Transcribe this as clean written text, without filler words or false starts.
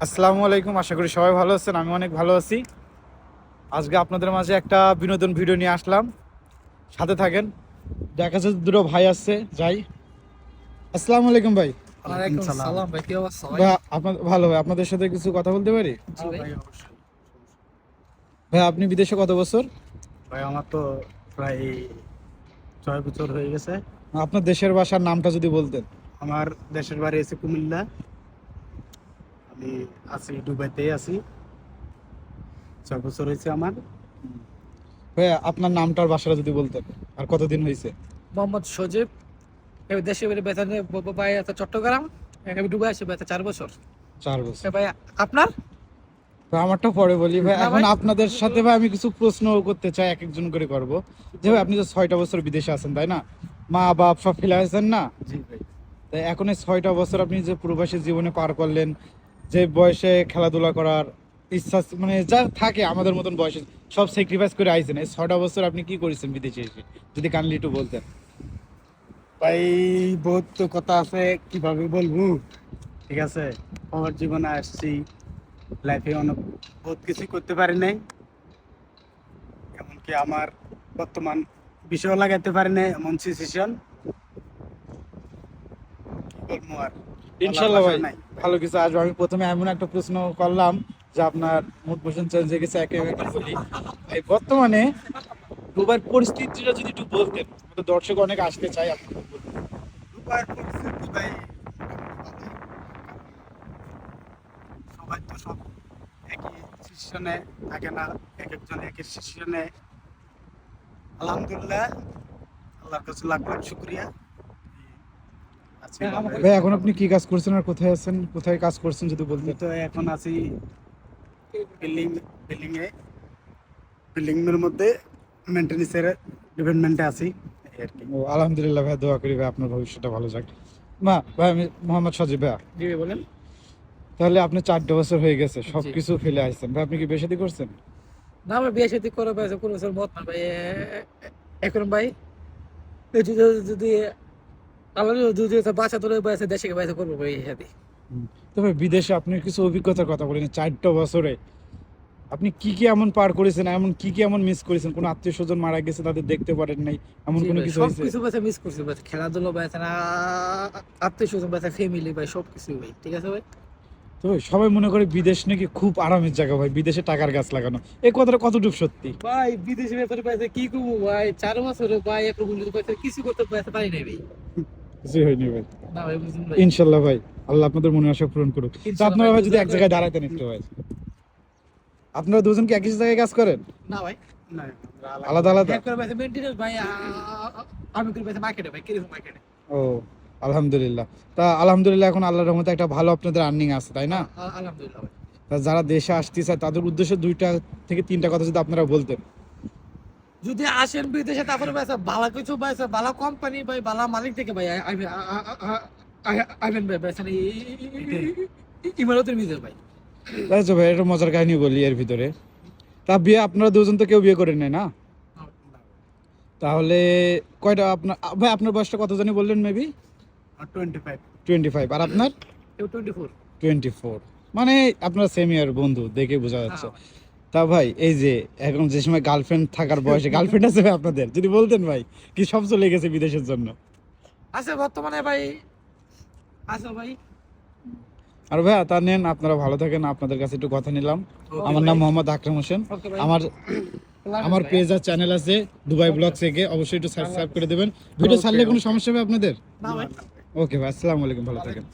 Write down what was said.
আসসালামু আলাইকুম, আশা করি সবাই ভালো আছেন। আমি অনেক ভালো আছি। আজকে আপনাদের মাঝে একটা বিনোদন ভিডিও নিয়ে আসলাম, সাথে থাকেন। দেখা যাচ্ছে দুটো ভাই আসছে, যাই। আসসালামু আলাইকুম ভাই। ওয়ালাইকুম সালাম ভাই, কি অবস্থা ভাই? ভাই আপনার ভালো ভাই, আপনাদের সাথে কিছু কথা বলতে পারি? জি ভাই। ভাই আপনি বিদেশে কত বছর? ভাই আমার তো প্রায় 6 বছর হয়ে গেছে। আপনার দেশের বাসার নামটা যদি বলতেন। আমার দেশের বাড়ি আছে কুমিল্লা। আমি আছি দুবাইতেই আছি। 6 বছর হয়েছে আমার। ভাই আপনার নামটার বাসাটা যদি বলতেন, আর কতদিন হয়েছে? মোহাম্মদ সজীব। এই দেশে বাড়ি বেতনে ভাই আছে চট্টগ্রাম। আমি দুবাই আসি বেতন 4 বছর। 4 বছর। ভাই আপনার? তো আমারটা পরে বলি ভাই। না এখন ভাই। আপনাদের সাথে ভাই আমি কিছু প্রশ্ন করতে চাই, এক একজন করে করব। যে ভাই আপনি তো 6টা বছর বিদেশে আছেন, তাই না? মা বাপ সব ফেলে আসেন না? জি ভাই। তাই এখন এই 6টা বছর আপনি যে প্রবাসী জীবনে পার করলেন, যে বয়সে খেলাধুলা করার ইচ্ছা মানে যা থাকে আমাদের মতন বয়সে, সব স্যাক্রিফাইস করে আইছেন। এই 6টা বছর আপনি কি করেছেন বিদেশে এসে, যদি কাইন্ডলি একটু বলতেন। ভাই বহুত তো কথা আছে, কিভাবে বলবো। ঠিক আছে, আমার জীবনে আসছি, লাইফে অনেক বহুত কিছু করতে পারি নাই। এমনকি আমার বর্তমান বিষয় লাগাইতে পারি নাই, এমন সিচুয়েশন বলবো আর ইনশাল্লাহ ভাই, বলার ভাষা নাই। ভালো কিছু আসবে। আমি প্রথমে এমন একটা প্রশ্ন করলাম যে আপনার মোটিভেশন চেঞ্জ হয়ে গেছে একেবারে বলি। ভাই বর্তমানে দুবাইয়ের পরিস্থিতিটা যদি একটু বলতেন, আমাদের দর্শক অনেক আসতে চাই, আপনি বলতেন। দুবাইয়ের পরিস্থিতি ভাই সবাই তো সব একই সিচুয়েশনে থাকে না, এক একজন এক এক সিচুয়েশনে। আলহামদুলিল্লাহ, আল্লাহর কাছে লাখ লাখ শুকরিয়া। আছি ভালোই। ভাই এখন আপনি কি কাজ করছেন আর কোথায় আছেন, কোথায় কাজ করছেন যদি আমি বলতেন। তো এখন আছি বিল্ডিং বিল্ডিং এর মধ্যে মেইনটেনেন্সের ডিপার্টমেন্টে আছি, এই আর কি। ও আলহামদুলিল্লাহ ভাই, দোয়া করি ভাই আপনার ভবিষ্যৎটা ভালো যাক। ভাই আমি মোহাম্মদ সজীব ভাই। জি ভাই বলেন। তাহলে আপনি 4টা বছর হয়ে গেছে জি। সবকিছু ফেলে আসছেন ভাই, আপনি কি বিয়ে শাদী করছেন? না ভাই, বিয়ে শাদী করে ভাই কোনো বছর মত না ভাই। এখন ভাই এই যদি আল্লাহ যদি বাচ্চা তোলে ভাই দেশে ভাই করবো ভাই শাদী। তবে বিদেশে আপনি কিছু অভিজ্ঞতার কথা বলেন, 4টা বছরে আপনি কি কি এমন পার করেছেন, এমন কি কি এমন মিস করেছেন, কোন আত্মীয় স্বজন মারা গেছে তাদের দেখতে পারেন নাই, এমন জি কোনো ভাই, কিছু সব হয়েছে? কিছু ভাই মিস করছি ভাই। খেলাধুলা ভাই না, আত্মীয় স্বজন ভাই, ফ্যামিলি ভাই, সব কিছু ভাই। ঠিক আছে ভাই। তো সবাই মনে করে বিদেশ নাকি খুব আরামের জায়গা ভাই, বিদেশে টাকার গাছ লাগানো, এই কথাটা কতটুকু সত্যি? ভাই বিদেশি ব্যাপারে পাইছে কি করবো ভাই, 4 বছরে ভাই এক রকম পাইছে, কিছু করতে পারি নাই ভাই। কিছুই হয়নি ভাই। না ভাই বুঝুন ভাই। ইনশাল্লাহ ভাই, আল্লাহ আপনাদের মনের আশা পূরণ করুক। তো ইনশাল্লাহ আপনারা ভাই, ভাই যদি এক বুঝুন জায়গায় ভাই। দাঁড়াতেন একটু ভাই। আপনারা দুজন কি একই জায়গায় কাজ করেন? না ভাই। না, আমরা আলাদা আলাদা? এক করে পাইছে মেইনটেনেন্স ভাই, আমি করে পাইছে মার্কেটে ভাই, কিরকম মার্কেটে। ও আলহামদুলিল্লাহ। তা আলহামদুলিল্লাহ এখন আল্লাহর রহমতে একটা ভালো আপনাদের আর্নিং আছে, তাই না? আলহামদুলিল্লাহ ভাই। তা যারা দেশে আসতে চায় তাদের উদ্দেশ্যে 2টা থেকে 3টা কথা যদি আপনারা বলতেন। যদি আসেন বিদেশে, তারপরে পাইছে ভালো কিছু পাইছে, ভালো কোম্পানি ভাই, ভালো মালিক থেকে ভাই আইবেন ভাই পাইছেন ইমারতের ভিতরে ভাই। তাই তো ভাই, একটা মজার কাহিনী বলি এর ভিতরে। তা বিয়ে আপনারা দুজন তো কেউ বিয়ে করেন নাই না? তাহলে কয়টা আপনার ভাই, আপনার বয়সটা কত জানি বললেন? মেবি 25। 25। আর আপনার? 24। 24। মানে আপনারা সেম ইয়ার বন্ধু, দেখে বোঝা যাচ্ছে। তা ভাই এই যে এখন যে সময় গার্লফ্রেন্ড থাকার বয়সে গার্লফ্রেন্ড আছে ভাই আপনাদের, যদি বলতেন ভাই, কি সব চলে গেছে বিদেশের জন্য? আছে বর্তমানে ভাই, আছে ভাই। আর ভাই তা নেন, আপনারা ভালো থাকেন, আপনাদের কাছে একটু কথা নিলাম। Okay আমার ভাই। নাম মোহাম্মদ আকরাম হোসেন। Okay ভাই। আমার আমার ভাই। পেজ আর চ্যানেল আছে দুবাই ব্লগ থেকে, অবশ্যই একটু সাবস্ক্রাইব করে দেবেন। ভিডিও Okay, ছাড়লে কোনো okay. সমস্যা হবে আপনাদের? না ভাই। ওকে ভাই, আসসালামু আলাইকুম, ভালো থাকেন।